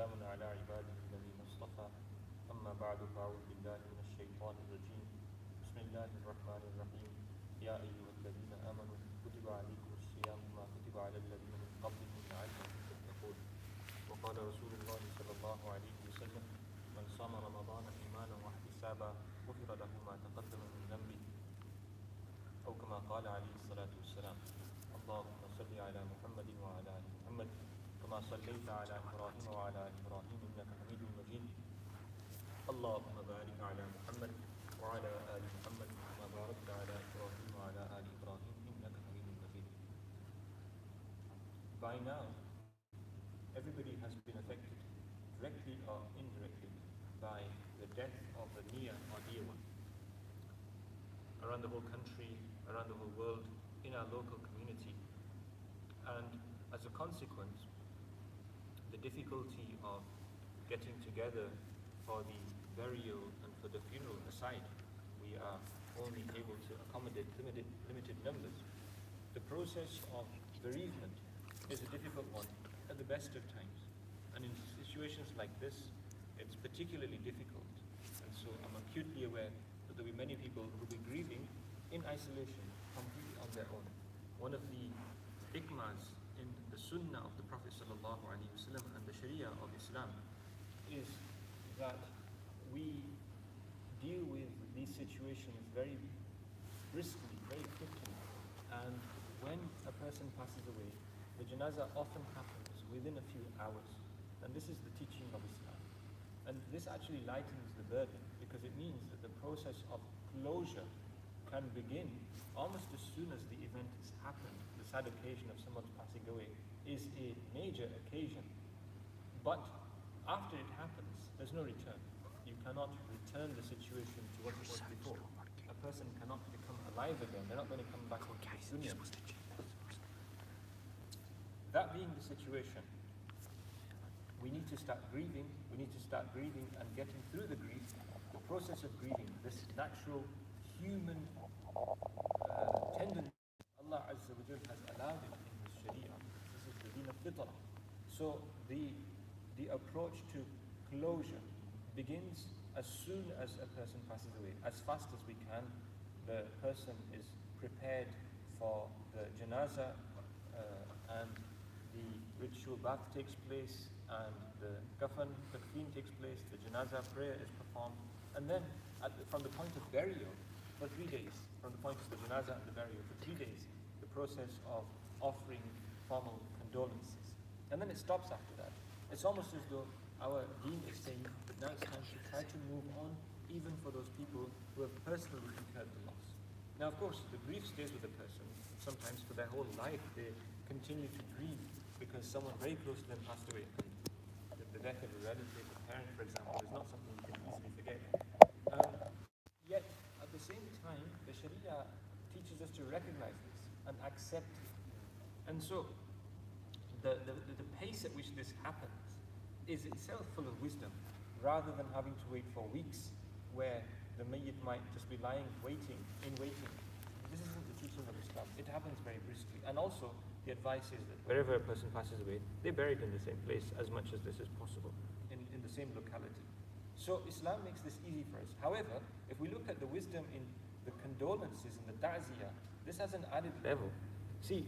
وسلام على عباده الذين اصطفى أما بعد فأعوذ بالله من الشيطان الرجيم بسم الله الرحمن الرحيم يا أيها الذين آمنوا كتب عليكم الصيام كما كتب على الذين من قبلكم لعلكم تتقون وقال رسول الله صلى الله عليه وسلم من صام رمضان إيمانا واحتسابا غفر له ما تقدم من ذنبه أو كما قال عليه الصلاة والسلام اللهم صل على محمد وعلى آل محمد كما صليت على إبراهيم وعلى آل إبراهيم إنك حميد مجيد اللهم بارك على محمد وعلى آل محمد كما باركت على إبراهيم وعلى آل إبراهيم إنك حميد مجيد. By now, everybody has been affected, directly or indirectly, by the death of a near or dear one. Around the whole country, around the whole world, in our local community. And as a consequence, the difficulty of getting together for the burial and for the funeral aside, we are only able to accommodate limited numbers. The process of bereavement is a difficult one at the best of times. And in situations like this, it's particularly difficult. And so I'm acutely aware that there will be many people who will be grieving in isolation, completely on their own. One of the hikmahs in the sunnah of the Prophet ﷺ and the sharia of Islam is that we deal with these situations very briskly, very quickly. And when a person passes away, the janazah often happens within a few hours. And this is the teaching of Islam. And this actually lightens the burden because it means that the process of closure can begin almost as soon as the event has happened. The sad occasion of someone's passing away is a major occasion. But after it happens, there's no return. You cannot return the situation to what it was before. A person cannot become alive again. They're not going to come back into the dunya. That being the situation, we need to start grieving. We need to start grieving and getting through the grief, the process of grieving, this natural human tendency. Allah Azza wa Jal has allowed it in His Sharia. This is the deen of fitrah. So the approach to closure begins as soon as a person passes away. As fast as we can, the person is prepared for the janazah and the ritual bath takes place and the takfeen takes place, the janazah prayer is performed, and then from the point of burial for 3 days, from the point of the janazah and the burial for 3 days, the process of offering formal condolences. And then it stops after that. It's almost as though our deen is saying that now it's time to try to move on, even for those people who have personally incurred the loss. Now, of course, the grief stays with the person. Sometimes for their whole life, they continue to grieve because someone very close to them passed away. The death of a relative, a parent, for example, is not something you can easily forget. Yet, at the same time, the Sharia teaches us to recognize this and accept it. And so, the pace at which this happens is itself full of wisdom, rather than having to wait for weeks where the mayyit might just be lying waiting. This isn't the teaching of Islam. It happens very briskly. And also, the advice is that wherever a person passes away, they're buried in the same place as much as this is possible, in the same locality. So Islam makes this easy for us. However, if we look at the wisdom in the condolences and the ta'ziyah, this has an added level. See,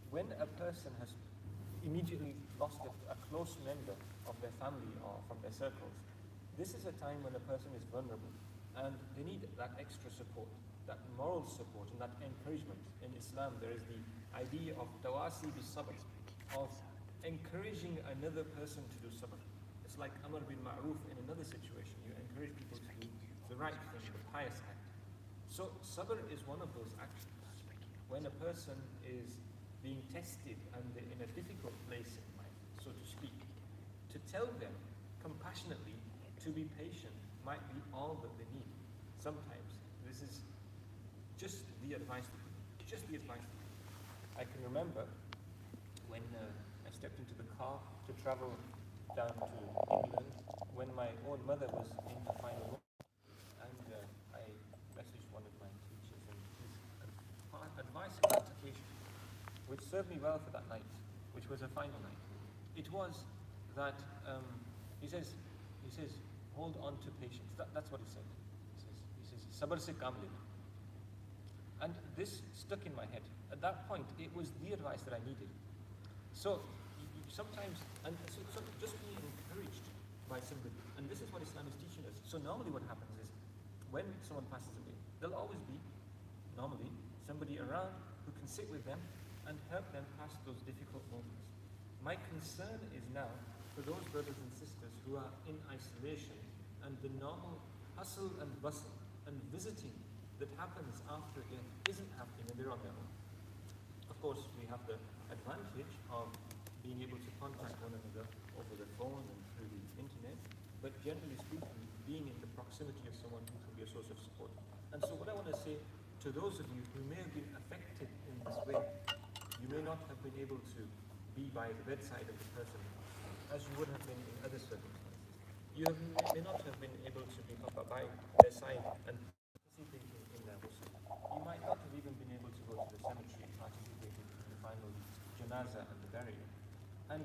when a person has immediately lost a close member of their family or from their circles, this is a time when a person is vulnerable and they need that extra support, that moral support and that encouragement. In Islam, there is the idea of tawasi bis sabr, of encouraging another person to do sabr. It's like Amr bin Ma'ruf in another situation. You encourage people to do the right thing, the pious act. So sabr is one of those actions. When a person is being tested and they're in a difficult place in life, so to speak, to tell them compassionately to be patient might be all that they need. Sometimes this is just the advice that we need, just the advice that we need. I can remember when I stepped into the car to travel down to England when my own mother was in her final month, and I messaged one of my teachers, and his advice on that occasion, which served me well for that night, which was a final night, it was that He says, hold on to patience. That's what he said. He says, sabr se kaam lena. And this stuck in my head. At that point, it was the advice that I needed. So sometimes, and so just being encouraged by somebody, and this is what Islam is teaching us. So normally what happens is, when someone passes away, there'll always be, normally, somebody around who can sit with them and help them pass those difficult moments. My concern is now for those brothers and sisters who are in isolation and the normal hustle and bustle and visiting that happens after death isn't happening and they're on their own. Of course, we have the advantage of being able to contact one another over the phone and through the internet, but generally speaking, being in the proximity of someone who can be a source of support. And so what I want to say to those of you who may have been affected in this way, you may not have been able to be by the bedside of the person as you would have been in other circumstances. You may not have been able to be by their side and participating in their ghusl. You might not have even been able to go to the cemetery and participate in the final janazah and the burial. And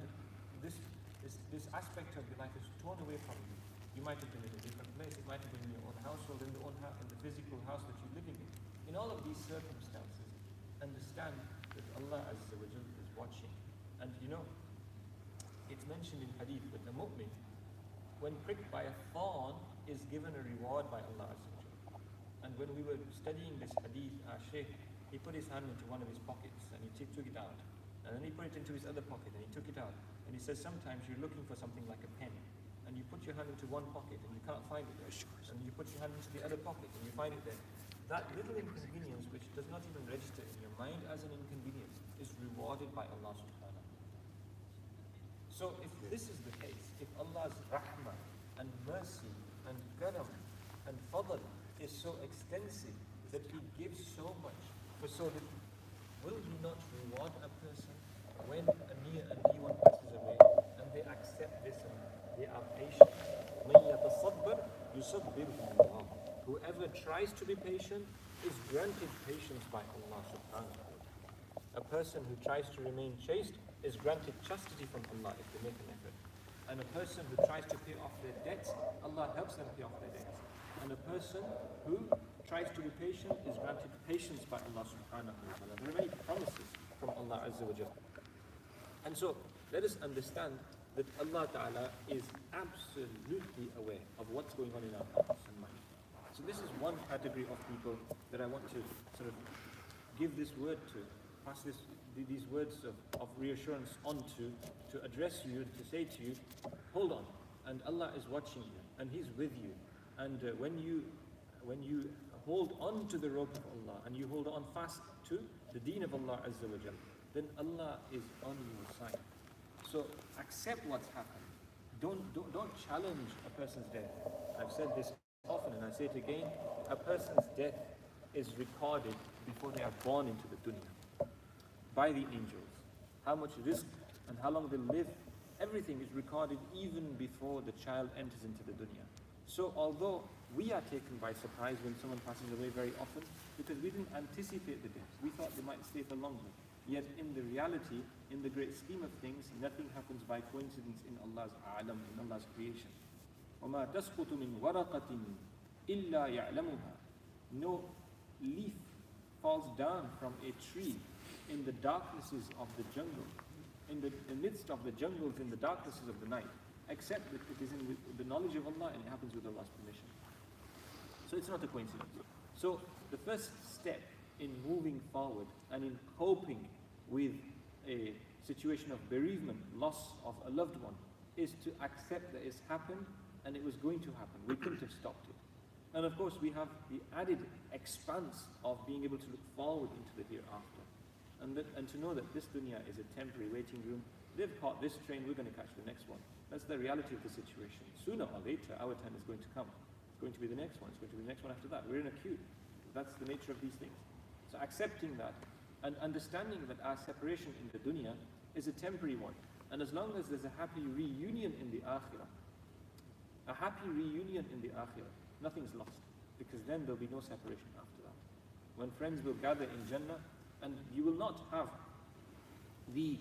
this aspect of your life is torn away from you. You might have been in a different place. It might have been in your own household, in the physical house that you're living in. In all of these circumstances, understand that Allah Azza wa Jal is watching. And you know, it's mentioned in hadith that the mu'min, when pricked by a thorn, is given a reward by Allah Azza wa Jal. And when we were studying this hadith, our shaykh, he put his hand into one of his pockets and he took it out. And then he put it into his other pocket and he took it out. And he says sometimes you're looking for something like a pen, and you put your hand into one pocket and you can't find it there. And you put your hand into the other pocket and you find it there. That little inconvenience, which does not even register in your mind as an inconvenience, is rewarded by Allah subhanahu wa ta'ala. So if this is the case, if Allah's rahmah and mercy and karam and fadl is so extensive that He gives so much for so little, will He not reward a person when a near and dear one passes away and they accept this and they are patient? مَن يَتَصَبَّرْ يُصَبِّرْهُ اللَّهُ. Whoever tries to be patient is granted patience by Allah subhanahu wa ta'ala. A person who tries to remain chaste is granted chastity from Allah if they make an effort. And a person who tries to pay off their debts, Allah helps them pay off their debts. And a person who tries to be patient is granted patience by Allah subhanahu wa ta'ala. There are many promises from Allah Azza wa Jalla. And so, let us understand that Allah Ta'ala is absolutely aware of what's going on in our hearts and minds. So this is one category of people that I want to sort of give this word to, pass these words of reassurance onto, to address you, to say to you, hold on, and Allah is watching you, and He's with you. And when you hold on to the rope of Allah, and you hold on fast to the deen of Allah Azza wa Jal, then Allah is on your side. So accept what's happened. Don't challenge a person's death. I've said this often and I say it again. A person's death is recorded before they are born into the dunya by the angels. How much risk and how long they'll live, everything is recorded even before the child enters into the dunya. So although we are taken by surprise when someone passes away very often, because we didn't anticipate the death, we thought they might stay for longer. Yet in the reality, in the great scheme of things, nothing happens by coincidence in Allah's alam, in Allah's creation. وَمَا تَسْقُطُ مِنْ وَرَقَةٍ إِلَّا يَعْلَمُهَا. No leaf falls down from a tree in the darknesses of the jungle, in the midst of the jungles, in the darknesses of the night, except that it is in the knowledge of Allah and it happens with Allah's permission. So it's not a coincidence. So the first step in moving forward and in coping with a situation of bereavement, loss of a loved one, is to accept that it's happened and it was going to happen. We couldn't have stopped it. And of course we have the added expanse of being able to look forward into the hereafter. And to know that this dunya is a temporary waiting room. They've caught this train, we're going to catch the next one. That's the reality of the situation. Sooner or later, our time is going to come. It's going to be the next one. It's going to be the next one after that. We're in a queue. That's the nature of these things. So accepting that and understanding that our separation in the dunya is a temporary one. And as long as there's a happy reunion in the akhirah, nothing's lost. Because then there'll be no separation after that. When friends will gather in Jannah, and you will not have the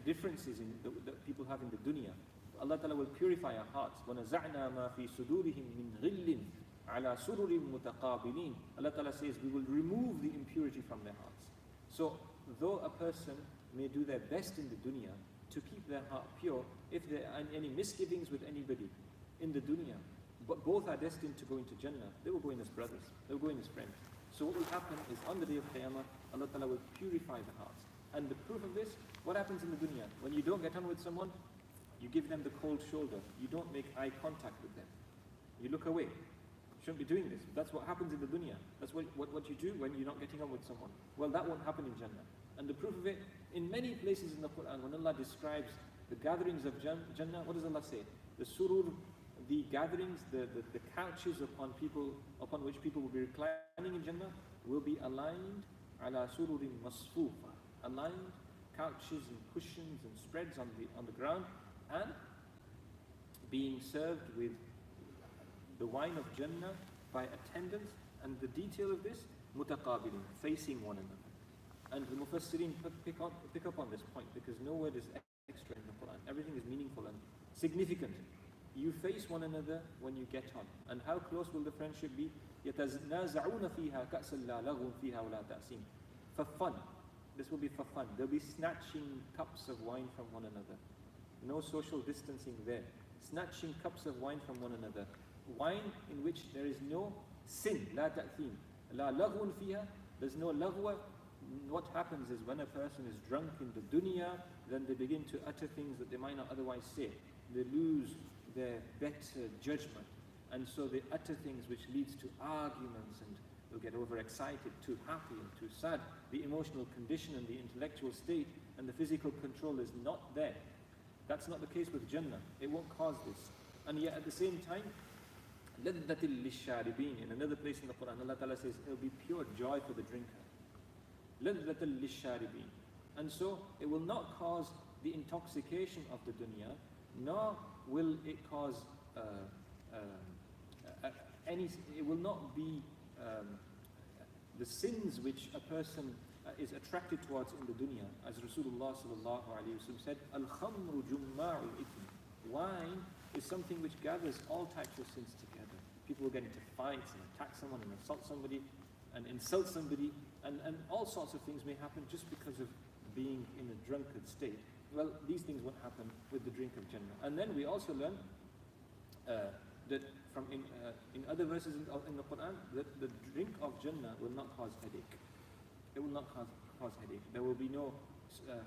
differences that people have in the dunya, Allah Ta'ala will purify our hearts. وَنَزَعْنَا مَا فِي صُدُورِهِمْ مِنْ غِلٍّ عَلَى سُرُرٍ مُتَقَابِلِينَ. Allah Ta'ala says, we will remove the impurity from their hearts. So, though a person may do their best in the dunya to keep their heart pure, if there are any misgivings with anybody in the dunya, but both are destined to go into Jannah, they will go in as brothers, they will go in as friends. So what will happen is on the day of Qiyamah, Allah Ta'ala will purify the hearts. And the proof of this, what happens in the dunya? When you don't get on with someone, you give them the cold shoulder. You don't make eye contact with them. You look away. You shouldn't be doing this. That's what happens in the dunya. That's what you do when you're not getting on with someone. Well, that won't happen in Jannah. And the proof of it, in many places in the Quran, when Allah describes the gatherings of Jannah, what does Allah say? The surur, the gatherings, the couches upon which people will be reclining in Jannah will be aligned ala sururin masfufa, aligned couches and cushions and spreads on the ground, and being served with the wine of Jannah by attendants. And the detail of this, mutaqabilin, facing one another. And the Mufassirin pick up on this point, because no word is extra in the Quran. Everything is meaningful and significant. You face one another when you get on. And how close will the friendship be? يَتَنَازَعُونَ فِيهَا كَأْسًا لَا لَغْوٌ فِيهَا وَلَا تَأْسِيمٌ. For fun. This will be for fun. They'll be snatching cups of wine from one another. No social distancing there. Snatching cups of wine from one another. Wine in which there is no sin, la ta'thim. La laghun fiha, there's no laghwa. What happens is when a person is drunk in the dunya, then they begin to utter things that they might not otherwise say. They lose their better judgment. And so they utter things which leads to arguments, and they'll get overexcited, too happy and too sad. The emotional condition and the intellectual state and the physical control is not there. That's not the case with Jannah. It won't cause this. And yet at the same time, لَذَّةٍ لِلشَّارِبِينَ. In another place in the Quran, Allah Ta'ala says, it will be pure joy for the drinker. لَذَّةٍ لِلشَّارِبِينَ. And so, it will not cause the intoxication of the dunya, nor will it cause it will not be the sins which a person is attracted towards in the dunya. As Rasulullah sallallahu alayhi wa sallam said, Al-khamru jumma'ul ithmi. Wine is something which gathers all types of sins together. People will get into fights and attack someone and assault somebody and insult somebody, and all sorts of things may happen just because of being in a drunkard state. Well, these things won't happen with the drink of Jannah. And then we also learn that from in other verses in the Quran, that the drink of Jannah will not cause headache. It will not cause headache. There will be no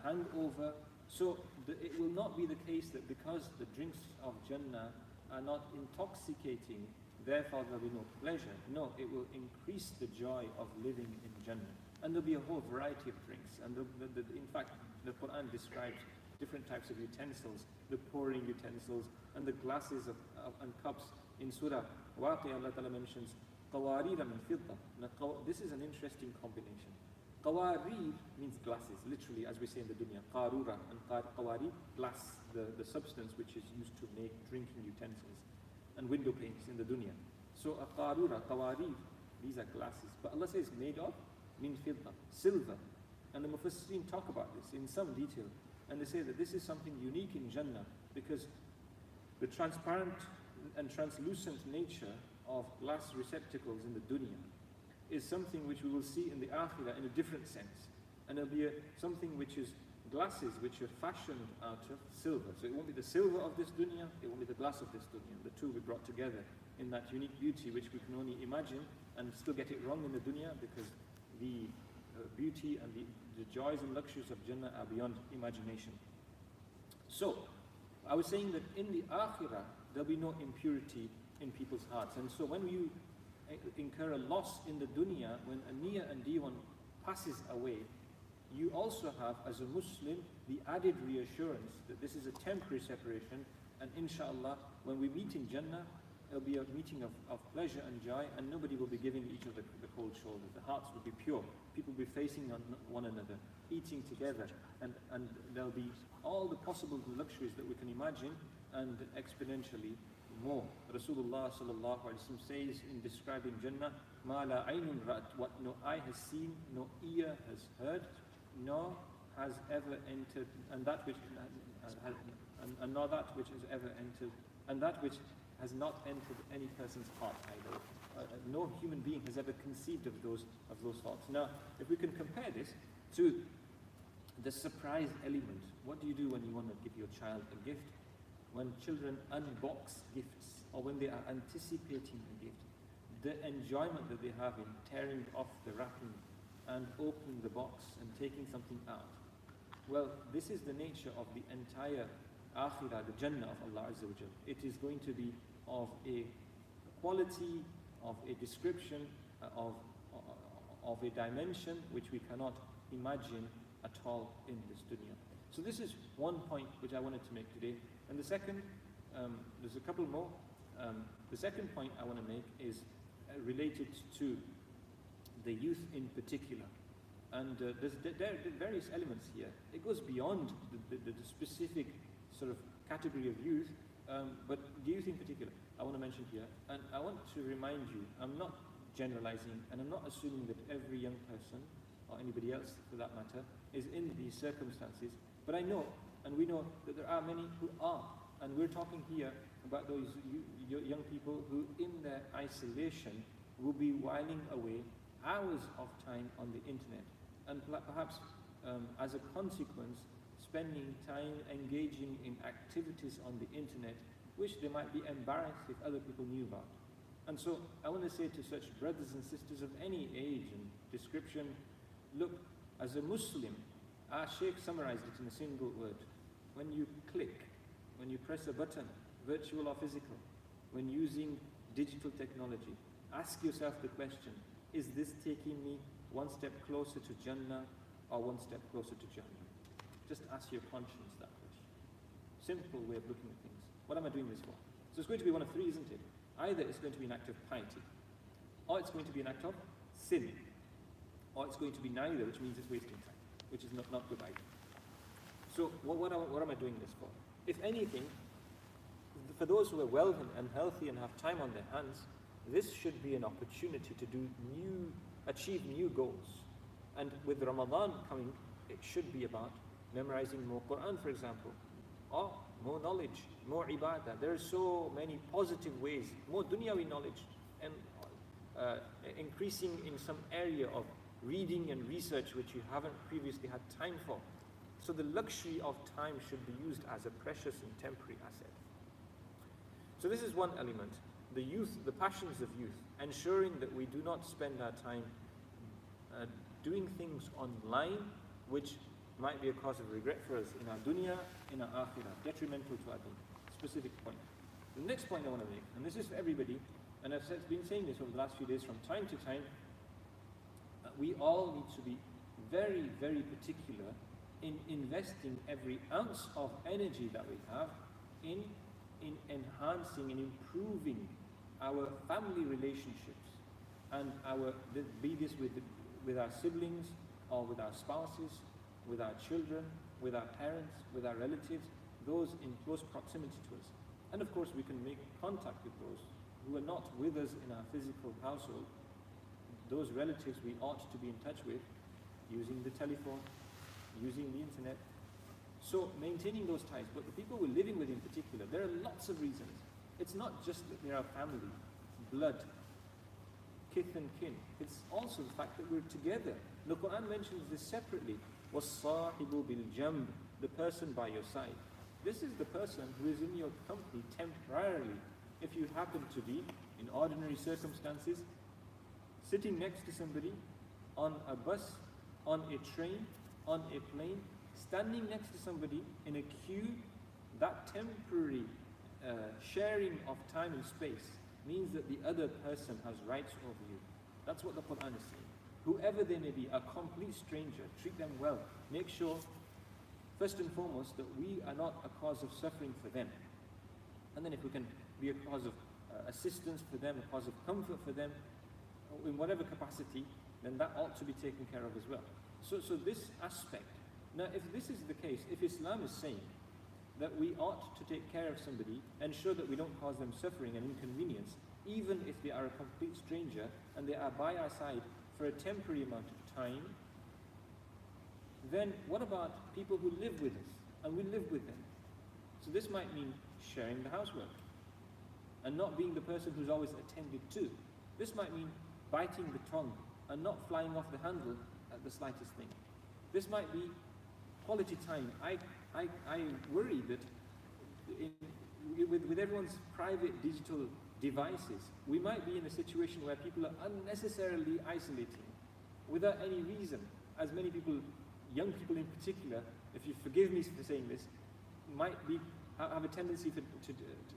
hangover. So it will not be the case that because the drinks of Jannah are not intoxicating, therefore there will be no pleasure. No, it will increase the joy of living in Jannah. And there'll be a whole variety of drinks. And in fact, the Quran describes different types of utensils, the pouring utensils, and the glasses and cups. In Surah Waqi, Allah Ta'ala mentions قَوَارِيرَ مِنْ فِضَّةٍ. This is an interesting combination. Qawarir means glasses, literally, as we say in the dunya. Qarura and qawarir, glass, the substance which is used to make drinking utensils, and window panes in the dunya. So a qarura, qawarir, these are glasses. But Allah says made of min fidda, silver. And the Mufassirin talk about this in some detail. And they say that this is something unique in Jannah, because the transparent and translucent nature of glass receptacles in the dunya is something which we will see in the akhirah in a different sense. And it'll be something which is glasses which are fashioned out of silver. So it won't be the silver of this dunya, it won't be the glass of this dunya. The two will be brought together in that unique beauty which we can only imagine, and still get it wrong in the dunya, because the beauty and the joys and luxuries of Jannah are beyond imagination. So, I was saying that in the akhirah, there'll be no impurity in people's hearts. And so when you incur a loss in the dunya, when a niyyah and diwan passes away, you also have, as a Muslim, the added reassurance that this is a temporary separation, and inshallah, when we meet in Jannah, it'll be a meeting of pleasure and joy, and nobody will be giving each other the cold shoulder. The hearts will be pure. People will be facing one another, eating together, and there'll be all the possible luxuries that we can imagine, and exponentially more. Rasulullah sallallahu alaihi wasallam says in describing Jannah, "Ma la aynun ra'at," what no eye has seen, no ear has heard, nor has ever entered, and that which and not that which has ever entered, and that which has not entered any person's heart either. No human being has ever conceived of those thoughts. Now, if we can compare this to the surprise element, what do you do when you want to give your child a gift? When children unbox gifts, or when they are anticipating a gift, the enjoyment that they have in tearing off the wrapping and opening the box and taking something out. Well, this is the nature of the entire akhirah, the Jannah of Allah Azza wa Jal. It is going to be of a quality, of a description, of a dimension which we cannot imagine at all in this dunya. So this is one point which I wanted to make today. And the second, there's a couple more. The second point I want to make is related to the youth in particular. And there are various elements here. It goes beyond the specific sort of category of youth, but the youth in particular, I want to mention here. And I want to remind you, I'm not generalizing, and I'm not assuming that every young person, or anybody else for that matter, is in these circumstances. But I know, and we know, that there are many who are. And we're talking here about those young people who, in their isolation, will be whiling away hours of time on the internet. And perhaps, as a consequence, spending time engaging in activities on the internet which they might be embarrassed if other people knew about. And so I want to say to such brothers and sisters of any age and description, look, as a Muslim, our Shaykh summarized it in a single word. When you click, when you press a button, virtual or physical, when using digital technology, ask yourself the question, is this taking me one step closer to Jannah or one step closer to Jahannam? Just ask your conscience that question. Simple way of looking at things. What am I doing this for? So it's going to be one of three, isn't it? Either it's going to be an act of piety, or it's going to be an act of sin, or it's going to be neither, which means it's wasting time, which is not good either. So what am I doing this for? If anything, for those who are well and healthy and have time on their hands, this should be an opportunity to achieve new goals. And with Ramadan coming, it should be about memorizing more Quran, for example, or more knowledge, more ibadah. There are so many positive ways, more dunyawi knowledge, and increasing in some area of reading and research which you haven't previously had time for. So the luxury of time should be used as a precious and temporary asset. So this is one element. The youth, the passions of youth, ensuring that we do not spend our time doing things online which might be a cause of regret for us in our dunya, in our akhirah, detrimental to our dunya. Specific point. The next point I want to make, and this is for everybody, and I've been saying this over the last few days from time to time, we all need to be very, very particular in investing every ounce of energy that we have in enhancing and improving our family relationships, and be this with our siblings, or with our spouses, with our children, with our parents, with our relatives, those in close proximity to us. And of course we can make contact with those who are not with us in our physical household. Those relatives we ought to be in touch with using the telephone, using the internet. So maintaining those ties. But the people we're living with in particular, there are lots of reasons. It's not just that they're our family, blood, kith and kin. It's also the fact that we're together. The Quran mentions this separately. وَالصَّاحِبُ بِالْجَنْبِ, the person by your side. This is the person who is in your company temporarily. If you happen to be, in ordinary circumstances, sitting next to somebody on a bus, on a train, on a plane, standing next to somebody in a queue, that temporary sharing of time and space means that the other person has rights over you. That's what the Quran is saying. Whoever they may be, a complete stranger, treat them well. Make sure, first and foremost, that we are not a cause of suffering for them. And then if we can be a cause of assistance for them, a cause of comfort for them, in whatever capacity, then that ought to be taken care of as well. So this aspect. Now, if this is the case, if Islam is saying that we ought to take care of somebody, ensure that we don't cause them suffering and inconvenience, even if they are a complete stranger and they are by our side for a temporary amount of time, then what about people who live with us and we live with them? So this might mean sharing the housework and not being the person who's always attended to. This might mean biting the tongue and not flying off the handle at the slightest thing. This might be quality time. I worry that with everyone's private digital devices, we might be in a situation where people are unnecessarily isolating without any reason. As many people, young people in particular, if you forgive me for saying this, might have a tendency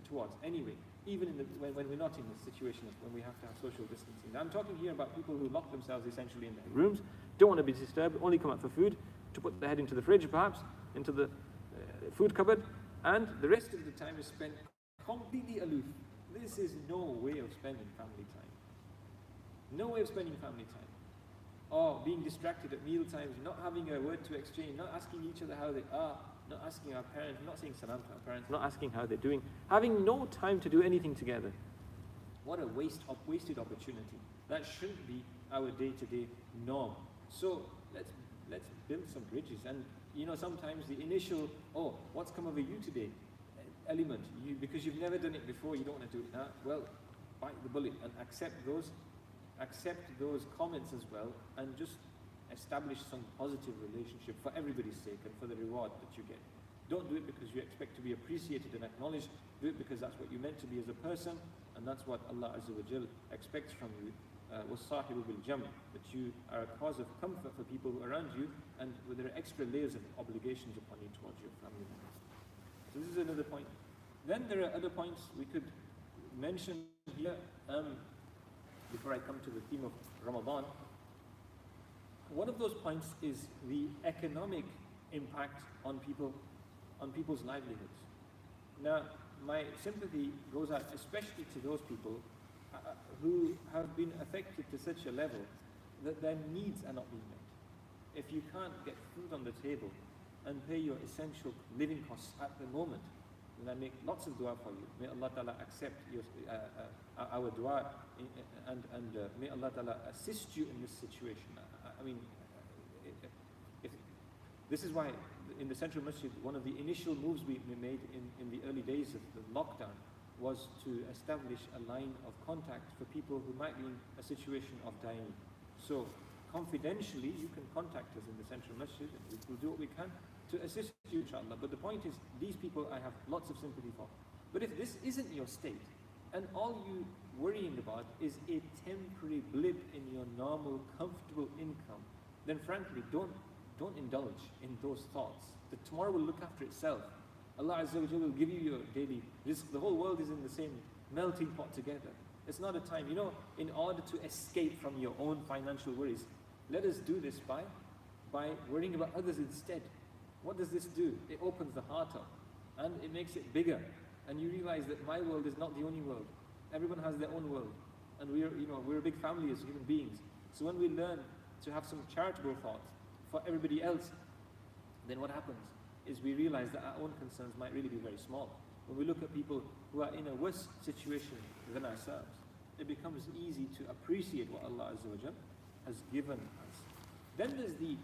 towards anyway, even when we're not in this situation when we have to have social distancing. Now, I'm talking here about people who lock themselves essentially in their rooms, don't want to be disturbed, only come out for food, to put their head into the fridge perhaps, into the food cupboard, and the rest of the time is spent completely aloof. This is no way of spending family time. No way of spending family time. Or being distracted at meal times, not having a word to exchange, not asking each other how they are, not asking our parents, not saying salam to our parents, not asking how they're doing, having no time to do anything together. What a wasted opportunity. That shouldn't be our day-to-day norm. So let's build some bridges. And you know, sometimes the initial, oh, what's come over you today? Element, because you've never done it before, you don't want to do it now. Well, bite the bullet and accept those comments as well, and just establish some positive relationship for everybody's sake and for the reward that you get. Don't do it because you expect to be appreciated and acknowledged. Do it because that's what you're meant to be as a person, and that's what Allah Azza wa Jal expects from you. وَالصَّاحِبُ بِالْجَمْعِ, that you are a cause of comfort for people around you, and there are extra layers of obligations upon you towards your family members. So this is another point. Then there are other points we could mention here before I come to the theme of Ramadan. One of those points is the economic impact on people's livelihoods. Now, my sympathy goes out especially to those people who have been affected to such a level that their needs are not being met. If you can't get food on the table and pay your essential living costs at the moment, then I make lots of dua for you. May Allah Ta'ala accept our dua and may Allah Ta'ala assist you in this situation. I mean, this is why in the Central Masjid, one of the initial moves we made in the early days of the lockdown was to establish a line of contact for people who might be in a situation of dying. So confidentially, you can contact us in the Central Masjid, and we will do what we can to assist you, inshallah. But the point is, these people I have lots of sympathy for. But if this isn't your state, and all you worrying about is a temporary blip in your normal, comfortable income, then frankly, don't indulge in those thoughts. That tomorrow will look after itself. Allah Azza wa Jalla will give you your daily rizq. The whole world is in the same melting pot together. It's not a time, you know, in order to escape from your own financial worries, let us do this by worrying about others instead. What does this do? It opens the heart up and it makes it bigger. And you realize that my world is not the only world. Everyone has their own world. And we're a big family as human beings. So when we learn to have some charitable thoughts for everybody else, then what happens is we realize that our own concerns might really be very small. When we look at people who are in a worse situation than ourselves, it becomes easy to appreciate what Allah Azza wa Jal has given us. Then there's the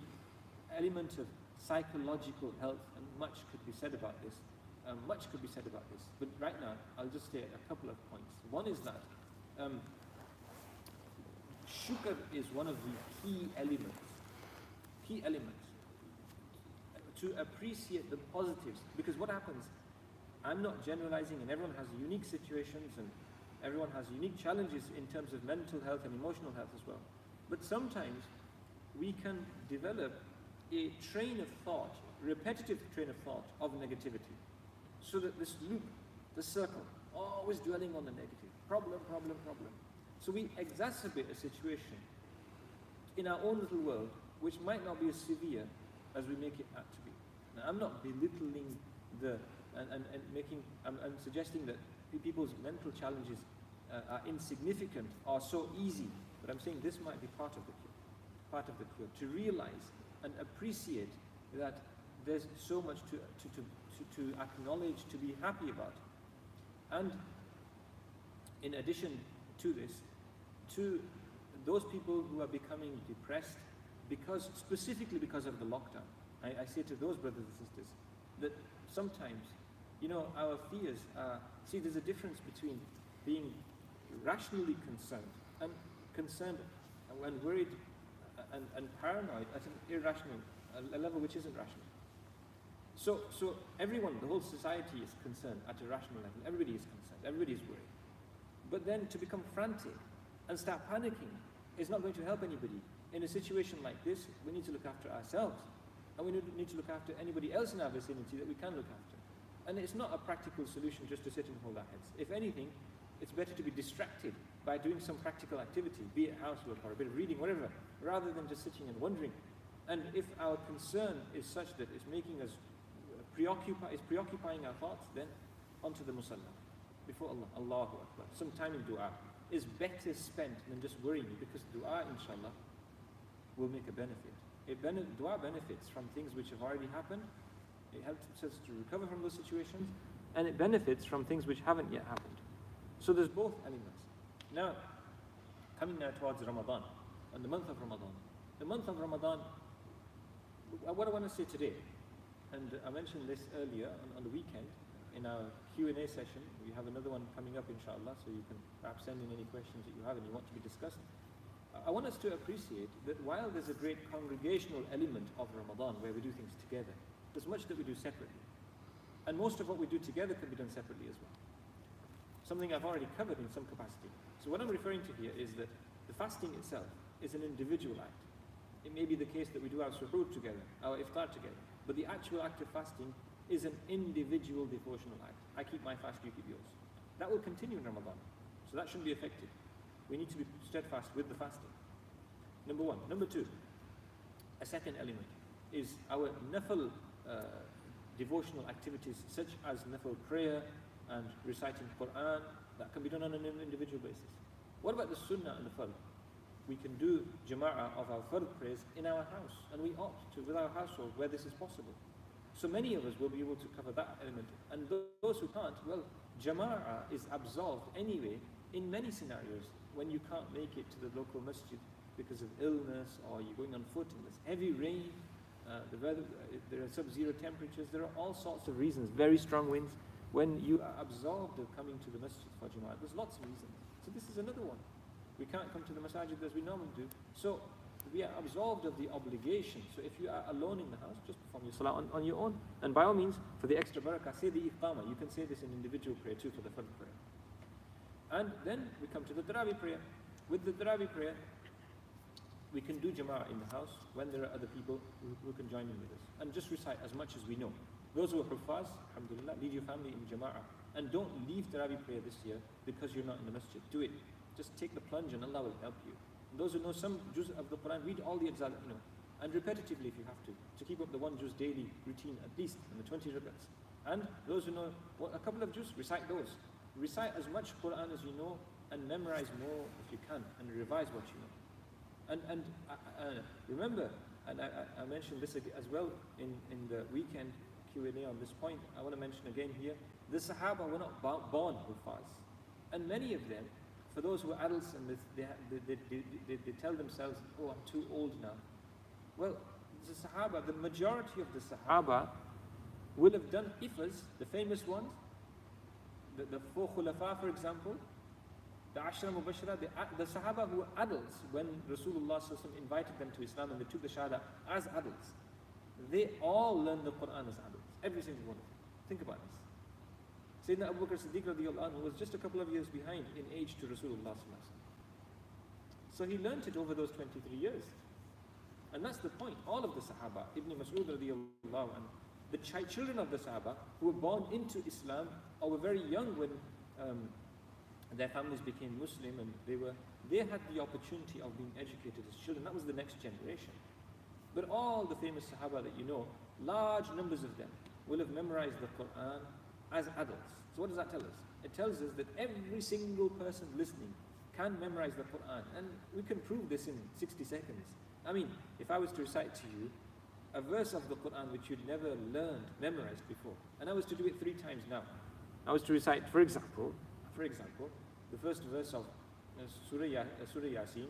element of psychological health, and much could be said about this. But right now, I'll just say a couple of points. One is that shukr is one of the key elements to appreciate the positives. Because what happens, I'm not generalizing, and everyone has unique situations and everyone has unique challenges in terms of mental health and emotional health as well. But sometimes we can develop a train of thought, repetitive train of thought of negativity. So that this loop, the circle, always dwelling on the negative, problem. So we exacerbate a situation in our own little world, which might not be as severe as we make it out to be. Now, I'm not belittling I'm suggesting that people's mental challenges are insignificant or so easy, but I'm saying this might be part of the cure, to realize and appreciate that there's so much to acknowledge, to be happy about. And in addition to this, to those people who are becoming depressed, specifically because of the lockdown. I say to those brothers and sisters that sometimes, our fears are, see, there's a difference between being rationally concerned and worried and paranoid at an irrational, a level which isn't rational. So everyone, the whole society is concerned at a rational level. Everybody is concerned, everybody is worried. But then to become frantic and start panicking is not going to help anybody. In a situation like this, we need to look after ourselves. And we need to look after anybody else in our vicinity that we can look after. And it's not a practical solution just to sit and hold our heads. If anything, it's better to be distracted by doing some practical activity, be it housework or a bit of reading, whatever, rather than just sitting and wondering. And if our concern is such that it's making us preoccupying our thoughts, then onto the musalla. Before Allah, Allahu Akbar. Some time in dua is better spent than just worrying, because dua, inshallah, will make a benefit. Dua benefits from things which have already happened. It helps us to recover from those situations, and it benefits from things which haven't yet happened. So there's both elements. Now, coming now towards Ramadan, and the month of Ramadan. The month of Ramadan, what I want to say today, and I mentioned this earlier on the weekend, in our Q&A session. We have another one coming up, inshallah, so you can perhaps send in any questions that you have and you want to be discussed. I want us to appreciate that while there's a great congregational element of Ramadan where we do things together, there's much that we do separately. And most of what we do together can be done separately as well. Something I've already covered in some capacity. So what I'm referring to here is that the fasting itself is an individual act. It may be the case that we do our suhoor together, our iftar together, but the actual act of fasting is an individual devotional act. I keep my fast, you keep yours. That will continue in Ramadan, so that shouldn't be affected. We need to be steadfast with the fasting. Number one. Number two, a second element is our nafil devotional activities, such as nafil prayer and reciting Quran. That can be done on an individual basis. What about the sunnah and the fard? We can do jama'ah of our fard prayers in our house, and we ought to with our household where this is possible. So many of us will be able to cover that element. And those who can't, well, jama'ah is absolved anyway in many scenarios when you can't make it to the local masjid because of illness, or you're going on foot and there's heavy rain, the weather, there are sub-zero temperatures, there are all sorts of reasons, very strong winds. When you are absolved of coming to the masjid for jama'ah, there's lots of reasons. So this is another one. We can't come to the masajid as we normally do. So we are absolved of the obligation. So if you are alone in the house, just perform your salah on your own. And by all means, for the extra barakah, say the iqamah. You can say this in individual prayer too, for the fard prayer. And then we come to the tarawih prayer. With the tarawih prayer, we can do jama'ah in the house when there are other people who can join in with us. And just recite as much as we know. Those who are huffaz, alhamdulillah, lead your family in jama'ah. And don't leave tarawih prayer this year because you're not in the masjid. Do it. Just take the plunge and Allah will help you. And those who know some juz of the Quran, read all the ajza that you know. And repetitively if you have to keep up the one juz daily routine at least, in the 20 rakats. And those who know a couple of juz, recite those. Recite as much Quran as you know and memorize more if you can and revise what you know. And remember, and I mentioned this as well in the weekend Q&A on this point, I want to mention again here, the Sahaba were not born huffaz. And many of them, for those who are adults and they tell themselves, oh, I'm too old now. Well, the Sahaba, the majority of the Sahaba will have done ifas, the famous ones, the four khulafa, for example, the Ashra Mubashara, the Sahaba who were adults when Rasulullah invited them to Islam and they took the Shahada as adults. They all learned the Quran as adults, every single one of them. Think about this. Sayyidina Abu Bakr Siddiq radiallahu anhu was just a couple of years behind in age to Rasulullah. So he learnt it over those 23 years. And that's the point. All of the Sahaba, Ibn Mas'ud radiallahu anhu, the children of the Sahaba who were born into Islam or were very young when their families became Muslim, and they had the opportunity of being educated as children. That was the next generation. But all the famous Sahaba that you know, large numbers of them will have memorized the Quran as adults. So what does that tell us? It tells us that every single person listening can memorize the Quran, and we can prove this in 60 seconds. I mean, if I was to recite to you a verse of the Quran which you'd never memorized before, and I was to do it 3 times now. I was to recite, for example, the first verse of Surah Yasin,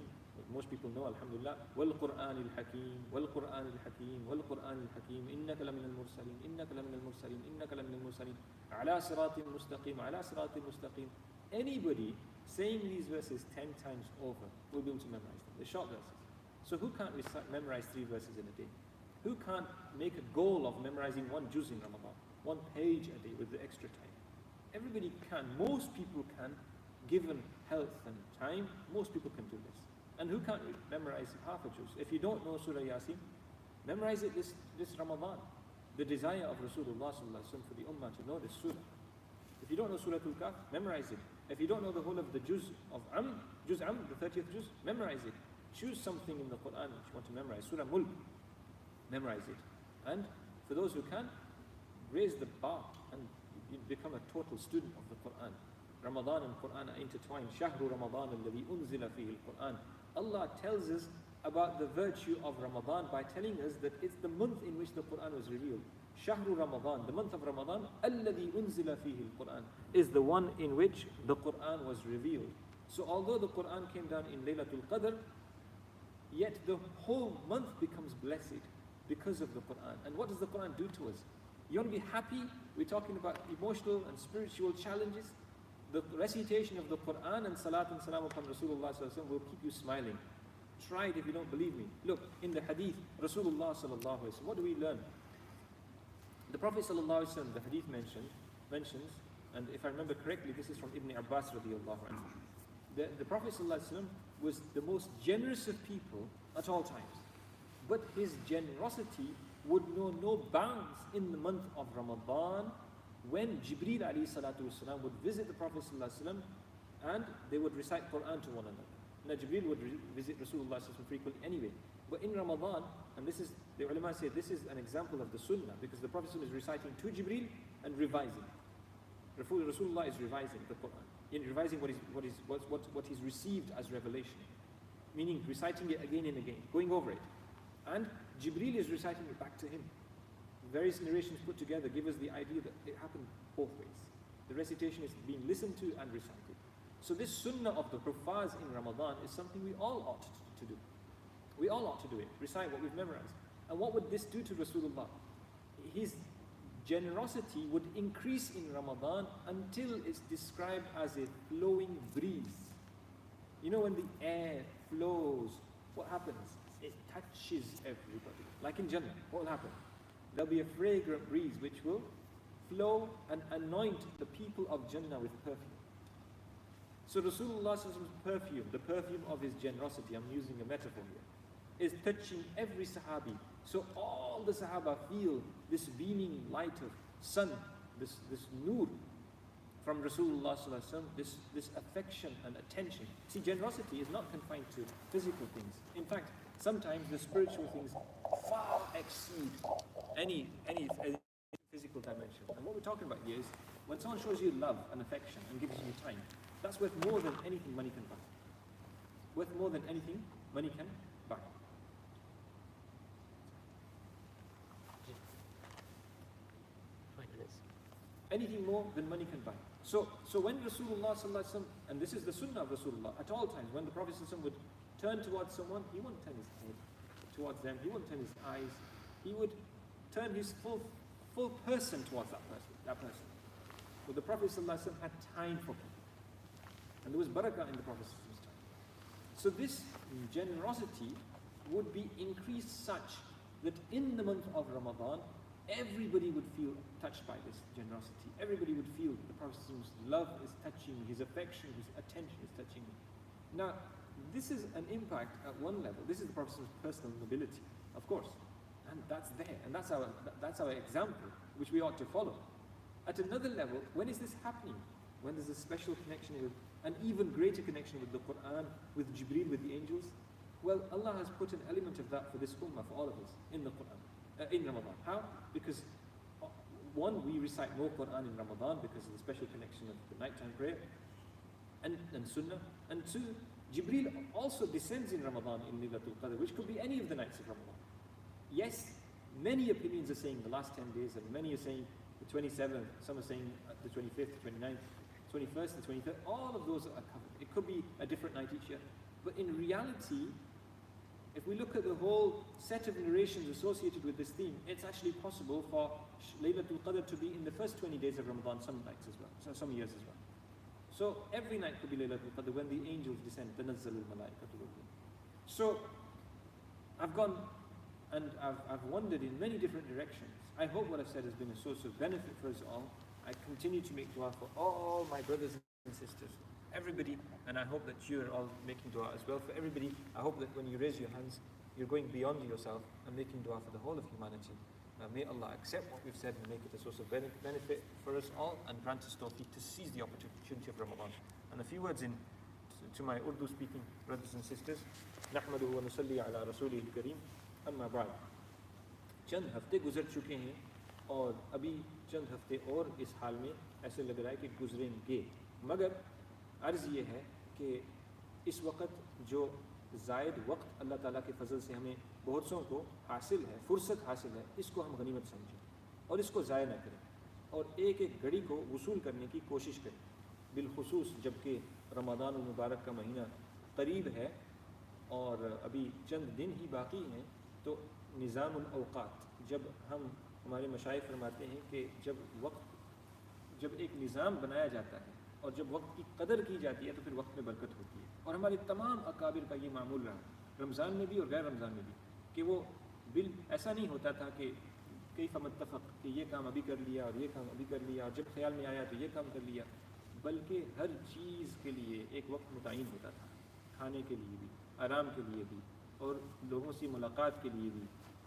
Most people know, alhamdulillah, وَالْقُرْآنِ الْحَكِيمِ وَالْقُرْآنِ الْحَكِيمِ وَالْقُرْآنِ الْحَكِيمِ إِنَّكَ لَمِنَ الْمُرْسَلِينَ إِنَّكَ لَمِنَ الْمُرْسَلِينَ إِنَّكَ لَمِنَ الْمُرْسَلِينَ عَلَى صِرَاطٍ مُسْتَقِيمٍ عَلَى صِرَاطٍ مُسْتَقِيمٍ. Anybody saying these verses 10 times over will be able to memorize them. They're short verses. So who can't memorize 3 verses in a day? Who can't make a goal of memorizing 1 juz in Ramadan, 1 page a day with the extra time? Everybody can. Most people can, given health and time. Most people can do this. And who can't memorize half a juz? If you don't know Surah Yasin, memorize it this Ramadan. The desire of Rasulullah for the Ummah to know this surah. If you don't know Surah Al-Kahf, memorize it. If you don't know the whole of the juz of Juz the 30th juz, memorize it. Choose something in the Quran which you want to memorize. Surah Mulk, memorize it. And for those who can, raise the bar and you become a total student of the Quran. Ramadan and Quran are intertwined. Shahru Ramadan alladhi unzila fihi al-Quran. Allah tells us about the virtue of Ramadan by telling us that it's the month in which the Quran was revealed. Shahru Ramadan, the month of Ramadan, alladhi unzila fihi al-Quran, is the one in which the Quran was revealed. So although the Quran came down in Laylatul Qadr, yet the whole month becomes blessed because of the Quran. And what does the Quran do to us? You want to be happy? We're talking about emotional and spiritual challenges. The recitation of the Quran and salat and salam upon Rasulullah will keep you smiling. Try it if you don't believe me. Look, in the hadith, Rasulullah what do we learn? The Prophet ﷺ, the hadith mentions, and if I remember correctly, this is from Ibn Abbas radiallahu anhu. The Prophet ﷺ was the most generous of people at all times. But his generosity would know no bounds in the month of Ramadan, when Jibreel alayhi salatu wasalam would visit the Prophet ﷺ and they would recite Quran to one another. Now Jibreel would visit Rasulullah frequently anyway. But in Ramadan, and this is, the ulama say this is an example of the sunnah, because the Prophet ﷺ is reciting to Jibreel and revising. Rasulullah is revising the Quran, in revising what he's received as revelation. Meaning reciting it again and again, going over it. And Jibreel is reciting it back to him. Various narrations put together give us the idea that it happened both ways. The recitation is being listened to and recited. So this sunnah of the Hufaz in Ramadan is something we all ought to do. We all ought to do it, recite what we've memorized. And what would this do to Rasulullah? His generosity would increase in Ramadan until it's described as a flowing breeze. You know when the air flows, what happens? It touches everybody. Like in Jannah, what will happen? There'll be a fragrant breeze which will flow and anoint the people of Jannah with perfume. So Rasulullah's perfume, the perfume of his generosity, I'm using a metaphor here, is touching every Sahabi. So all the Sahaba feel this beaming light of sun, this nur from Rasulullah this affection and attention. See, generosity is not confined to physical things. In fact, sometimes the spiritual things far exceed any physical dimension. And what we're talking about here is when someone shows you love and affection and gives you time, that's worth more than anything money can buy. Worth more than anything money can buy. Anything more than money can buy. So when Rasulullah and this is the sunnah of Rasulullah, at all times when the Prophet would turn towards someone, he wouldn't turn his head towards them, he wouldn't turn his eyes, he would turn his full person towards that person. But the Prophet had time for people. And there was barakah in the Prophet's time. So this generosity would be increased such that in the month of Ramadan, everybody would feel touched by this generosity. Everybody would feel the Prophet's love is touching, his affection, his attention is touching. Now, this is an impact at one level. This is the Prophet's personal nobility, of course. And that's there. And that's our example, which we ought to follow. At another level, when is this happening? When there's a special connection with, an even greater connection with the Quran, with Jibreel, with the angels? Well, Allah has put an element of that for this ummah, for all of us, in the Quran, in Ramadan. How? Because one, we recite more Quran in Ramadan because of the special connection of the nighttime prayer and Sunnah. And two, Jibreel also descends in Ramadan in Laylatul Qadr, which could be any of the nights of Ramadan. Yes, many opinions are saying the last 10 days, and many are saying the 27th, some are saying the 25th, the 29th, 21st, the 23rd, all of those are covered. It could be a different night each year. But in reality, if we look at the whole set of narrations associated with this theme, it's actually possible for Laylatul Qadr to be in the first 20 days of Ramadan, some nights as well, so some years as well. So every night could be Laylatul Qadr when the angels descend, تَنَزَّلُ الْمَلَائِكَةُ وَالْرُوحُ. So I've gone and I've wandered in many different directions. I hope what I've said has been a source of benefit for us all. I continue to make dua for all my brothers and sisters, everybody, and I hope that you are all making dua as well for everybody. I hope that when you raise your hands, you're going beyond yourself and making dua for the whole of humanity. May Allah accept what we've said and make it a source of benefit for us all, and grant us tawfiq to seize the opportunity of Ramadan. And a few words to my Urdu speaking brothers and sisters. نحمده ونصلي على رسوله الكريم اما بعد. چند ہفتے گزر چکے ہیں اور ابھی چند ہفتے اور اس حال میں ایسے لگ رہا ہے کہ گزریں گے، مگر عرض یہ ہے کہ اس وقت جو زائد وقت اللہ تعالیٰ کے فضل سے ہمیں بہت سوں کو حاصل ہے، فرصت حاصل ہے، اس کو ہم غنیمت سمجھیں اور اس کو ضائع نہ کریں اور ایک ایک گھڑی کو وصول کرنے کی کوشش کریں، بالخصوص جب کہ رمضان المبارک کا مہینہ قریب ہے اور ابھی چند دن ہی باقی ہیں. تو نظام الاوقات، جب ہمارے مشائخ فرماتے ہیں کہ جب ایک نظام بنایا جاتا ہے اور جب وقت کی قدر کی جاتی ہے تو پھر وقت میں برکت ہوتی ہے. اور ہمارے تمام اکابر کا یہ معمول رہا، رمضان میں بھی اور غیر رمضان میں بھی، کہ وہ ایسا نہیں ہوتا تھا کہ کیف متفق کہ یہ کام ابھی کر لیا اور یہ کام ابھی کر لیا اور جب خیال میں آیا تو یہ کام کر لیا، بلکہ ہر چیز کے لیے ایک وقت متعین ہوتا تھا، کھانے کے لیے بھی، آرام کے لیے بھی، اور لوگوں سے ملاقات کے لیے بھی،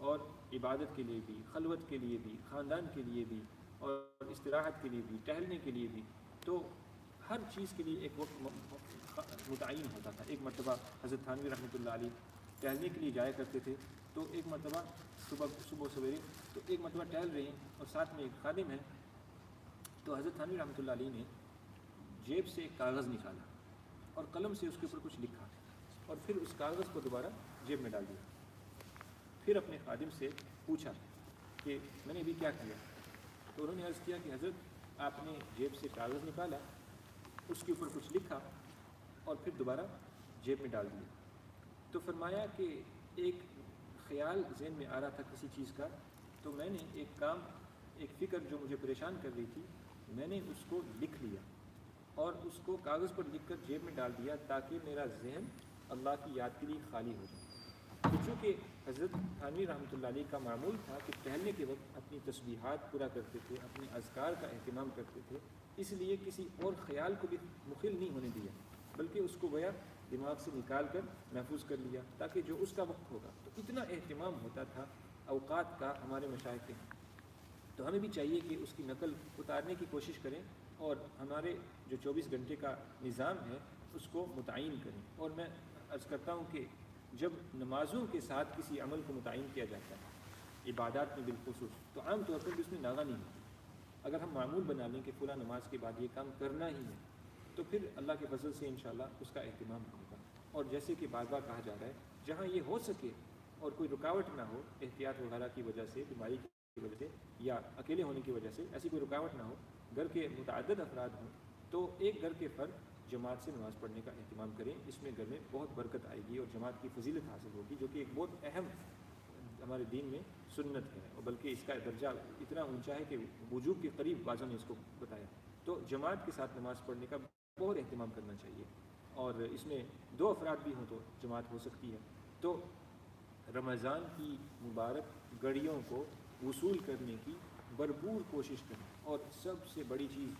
اور عبادت کے لیے بھی، خلوت کے لیے بھی، خاندان کے لیے بھی، اور استراحت کے لیے بھی، ٹہلنے کے لیے بھی. تو ہر چیز کے لیے ایک وقت متعین ہوتا تھا. ایک مرتبہ حضرت تھانوی رحمۃ اللہ علیہ ٹہلنے کے لیے جایا کرتے تھے، تو ایک مرتبہ صبح سویرے تو ایک مرتبہ ٹہل رہے ہیں اور ساتھ میں ایک خادم ہے. تو حضرت تھانوی رحمۃ اللہ علیہ نے جیب سے ایک کاغذ نکالا اور قلم سے اس کے اوپر کچھ لکھا اور پھر اس کاغذ کو دوبارہ جیب میں ڈال دیا. پھر اپنے خادم سے پوچھا کہ میں نے ابھی کیا کیا؟ تو انہوں نے عرض کیا کہ حضرت آپ نے جیب سے کاغذ نکالا، اس کے اوپر کچھ لکھا اور پھر دوبارہ جیب میں ڈال دیا. تو فرمایا کہ ایک خیال ذہن میں آ رہا تھا کسی چیز کا، تو میں نے ایک فکر جو مجھے پریشان کر رہی تھی، میں نے اس کو لکھ لیا اور اس کو کاغذ پر لکھ کر جیب میں ڈال دیا تاکہ میرا ذہن اللہ کی یاد کے لیے خالی ہو جائے. تو چونکہ حضرت تھانوی رحمۃ اللہ علیہ کا معمول تھا کہ ٹہلنے کے وقت اپنی تسبیحات پورا کرتے تھے، اپنے اذکار کا اہتمام کرتے تھے، اس لیے کسی اور خیال کو بھی مخل نہیں ہونے دیا، بلکہ اس کو گویا دماغ سے نکال کر محفوظ کر لیا تاکہ جو اس کا وقت ہوگا. تو اتنا اہتمام ہوتا تھا اوقات کا ہمارے مشائخ کے. تو ہمیں بھی چاہیے کہ اس کی نقل اتارنے کی کوشش کریں اور ہمارے جو 24 گھنٹے کا نظام ہے اس کو متعین کریں. اور میں عرض کرتا ہوں کہ جب نمازوں کے ساتھ کسی عمل کو متعین کیا جاتا ہے، عبادات میں بالخصوص، تو عام طور پر بھی اس میں ناغہ نہیں ہوتی. اگر ہم معمول بنا لیں کہ فلاں نماز کے بعد یہ کام کرنا ہی ہے، تو پھر اللہ کے فضل سے انشاءاللہ اس کا اہتمام ہوگا. اور جیسے کہ بار بار کہا جا رہا ہے، جہاں یہ ہو سکے اور کوئی رکاوٹ نہ ہو، احتیاط وغیرہ کی وجہ سے، بیماری کی وجہ سے یا اکیلے ہونے کی وجہ سے ایسی کوئی رکاوٹ نہ ہو، گھر کے متعدد افراد ہوں، تو ایک گھر کے فرد جماعت سے نماز پڑھنے کا اہتمام کریں. اس میں گھر میں بہت برکت آئے گی اور جماعت کی فضیلت حاصل ہوگی، جو کہ ایک بہت اہم ہمارے دین میں سنت ہے، اور بلکہ اس کا درجہ اتنا اونچا ہے کہ وجوب کے قریب بعضوں نے اس کو بتایا. تو جماعت کے ساتھ نماز پڑھنے کا بہت اہتمام کرنا چاہیے، اور اس میں 2 افراد بھی ہوں تو جماعت ہو سکتی ہے. تو رمضان کی مبارک گھڑیوں کو وصول کرنے کی بھرپور کوشش کریں، اور سب سے بڑی چیز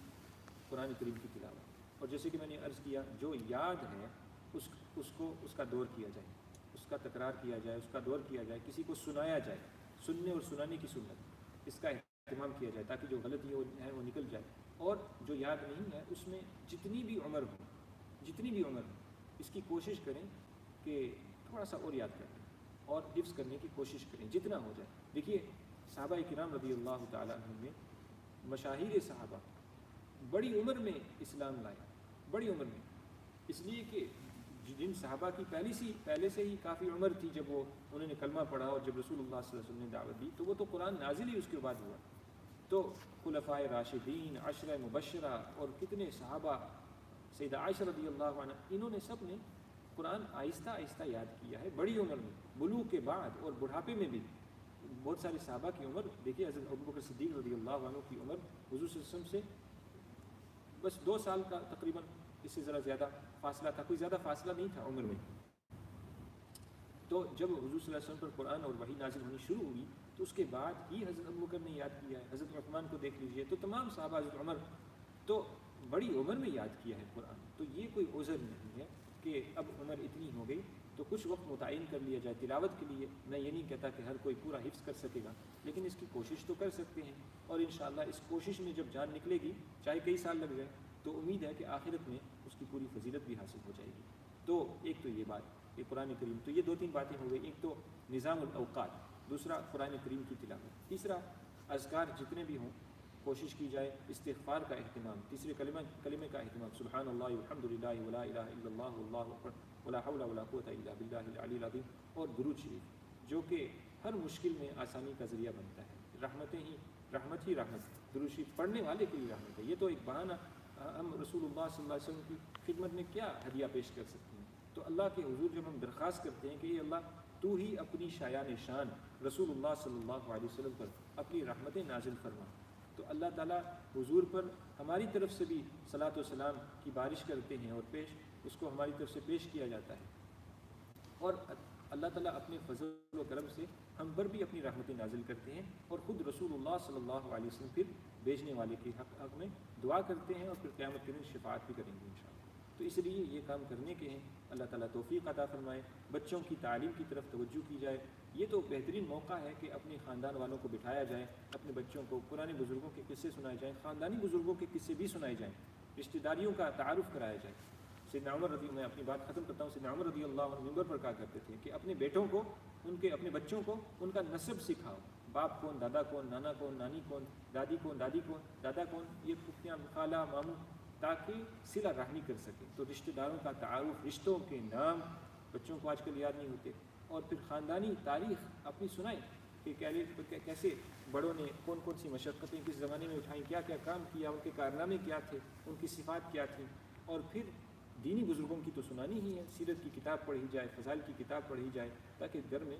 قرآن کریم کی تلاوت. اور جیسے کہ میں نے عرض کیا، جو یاد ہے اس کا دور کیا جائے، اس کا تکرار کیا جائے، اس کا دور کیا جائے، کسی کو سنایا جائے، سننے اور سنانے کی سنت، اس کا اہتمام کیا جائے تاکہ جو غلطی ہے وہ نکل جائے. اور جو یاد نہیں ہے اس میں جتنی بھی عمر ہو اس کی کوشش کریں کہ تھوڑا سا اور یاد کریں اور حفظ کرنے کی کوشش کریں جتنا ہو جائے. دیکھیے صحابہ کرام رضی اللہ تعالیٰ عنہ میں مشاہیر صحابہ بڑی عمر میں اسلام لائے، بڑی عمر میں، اس لیے کہ جن صحابہ کی پہلے سے ہی کافی عمر تھی جب انہوں نے کلمہ پڑھا، اور جب رسول اللہ صلی اللہ علیہ وسلم نے دعوت دی تو وہ تو قرآن نازل ہی اس کے بعد ہوا. تو خلفائے راشدین، عشرہ مبشرہ اور کتنے صحابہ، سیدہ عائشہ رضی اللہ عنہ، انہوں نے سب نے قرآن آہستہ آہستہ یاد کیا ہے بڑی عمر میں، بلوغ کے بعد اور بڑھاپے میں بھی. بہت سارے صحابہ کی عمر دیکھیے، حضرت ابوبکر صدیق رضی اللہ عنہ کی عمر حضور صلی اللہ علیہ وسلم سے بس 2 سال کا تقریباً، اس سے ذرا زیادہ فاصلہ تھا، کوئی زیادہ فاصلہ نہیں تھا عمر میں. تو جب حضور صلی اللہ علیہ وسلم پر قرآن اور وحی نازل ہونی شروع ہوئی تو اس کے بعد ہی حضرت ابوبکر نے یاد کیا ہے. حضرت عثمان کو دیکھ لیجئے، تو تمام صحابہ، حضرت عمر تو بڑی عمر میں یاد کیا ہے قرآن. تو یہ کوئی عذر نہیں ہے کہ اب عمر اتنی ہو گئی تو کچھ وقت متعین کر لیا جائے تلاوت کے لیے. میں یہ نہیں کہتا کہ ہر کوئی پورا حفظ کر سکے گا، لیکن اس کی کوشش تو کر سکتے ہیں، اور انشاءاللہ اس کوشش میں جب جان نکلے گی، چاہے کئی سال لگ جائے، تو امید ہے کہ آخرت میں اس کی پوری فضیلت بھی حاصل ہو جائے گی. تو ایک تو یہ بات کہ قرآن کریم، تو یہ 2-3 باتیں ہو گئی. ایک تو نظام الاوقات، دوسرا قرآن کریم کی تلاوت، تیسرا اذکار جتنے بھی ہوں کوشش کی جائے، استغفار کا اہتمام، تیسرے کلمے کا اہتمام، سبحان اللہ والحمد للہ ولا الہ الا اللہ واللہ اکبر ولا حول ولا قوۃ الا باللہ العلی العظیم، اور درود شریف جو کہ ہر مشکل میں آسانی کا ذریعہ بنتا ہے. رحمت ہی رحمت، درود شریف پڑھنے والے کے لیے رحمت ہے. یہ تو ایک بہانہ، ہم رسول اللہ صلی اللہ علیہ وسلم کی خدمت میں کیا ہدیہ پیش کر سکتے ہیں. تو اللہ کے حضور جب ہم درخواست کرتے ہیں کہ اے اللہ تو ہی اپنی شایان شان رسول اللہ صلی اللہ علیہ وسلم پر اپنی رحمتیں نازل فرما، تو اللہ تعالیٰ حضور پر ہماری طرف سے بھی صلاۃ و سلام کی بارش کرتے ہیں، اور اس کو ہماری طرف سے پیش کیا جاتا ہے. اور اللہ تعالیٰ اپنے فضل و کرم سے ہم پر بھی اپنی رحمتیں نازل کرتے ہیں، اور خود رسول اللہ صلی اللہ علیہ وسلم پھر بھیجنے والے کے حق میں دعا کرتے ہیں، اور پھر قیامت کے دن شفاعت بھی کریں گے انشاءاللہ. تو اس لیے یہ کام کرنے کے ہیں. اللہ تعالیٰ توفیق عطا فرمائے. بچوں کی تعلیم کی طرف توجہ کی جائے. یہ تو بہترین موقع ہے کہ اپنے خاندان والوں کو بٹھایا جائے، اپنے بچوں کو پرانے بزرگوں کے قصے سنائے جائیں، خاندانی بزرگوں کے قصے بھی سنائے جائیں، رشتہ داریوں کا تعارف کرایا جائے. سیدنا عمر میں اپنی بات ختم کرتا ہوں. سیدنا عمر رضی اللہ عنہ منبر پر کہا کرتے تھے کہ اپنے بیٹوں کو، اپنے بچوں کو ان کا نسب سکھاؤ. باپ کون، دادا کون، نانا کون، نانی کون، دادی کون، دادی کون، دادا کون، یہ پھپھیاں، خالہ، ماموں، تاکہ صلہ رحمی کر سکیں. تو رشتہ داروں کا تعارف، رشتوں کے نام بچوں کو آج کل یاد نہیں ہوتے. اور پھر خاندانی تاریخ اپنی سنائیں کہ کیسے بڑوں نے کون کون سی مشقتیں کس زمانے میں اٹھائیں، کیا کیا کام کیا، ان کے کارنامے کیا تھے، ان کی صفات کیا تھیں. اور پھر دینی بزرگوں کی تو سنانی ہی ہے، سیرت کی کتاب پڑھی جائے، فضائل کی کتاب پڑھی جائے، تاکہ گھر میں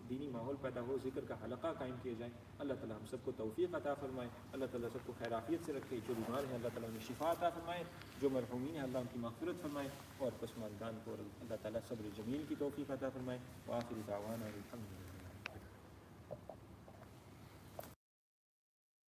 دینی ماحول پیدا ہو، ذکر کا حلقہ قائم کیا جائے. اللہ تعالیٰ ہم سب کو توفیق عطا فرمائے. اللہ تعالیٰ سب کو خیر عافیت سے رکھے. جو بیمار ہیں اللہ تعالیٰ انہیں شفا عطا فرمائے، جو مرحومین ہیں اللہ ان کی مغفرت فرمائے، اور پسماندگان کو اللہ تعالیٰ صبر جمیل کی توفیق عطا فرمائے. وآخر دعوانا الحمدللہ.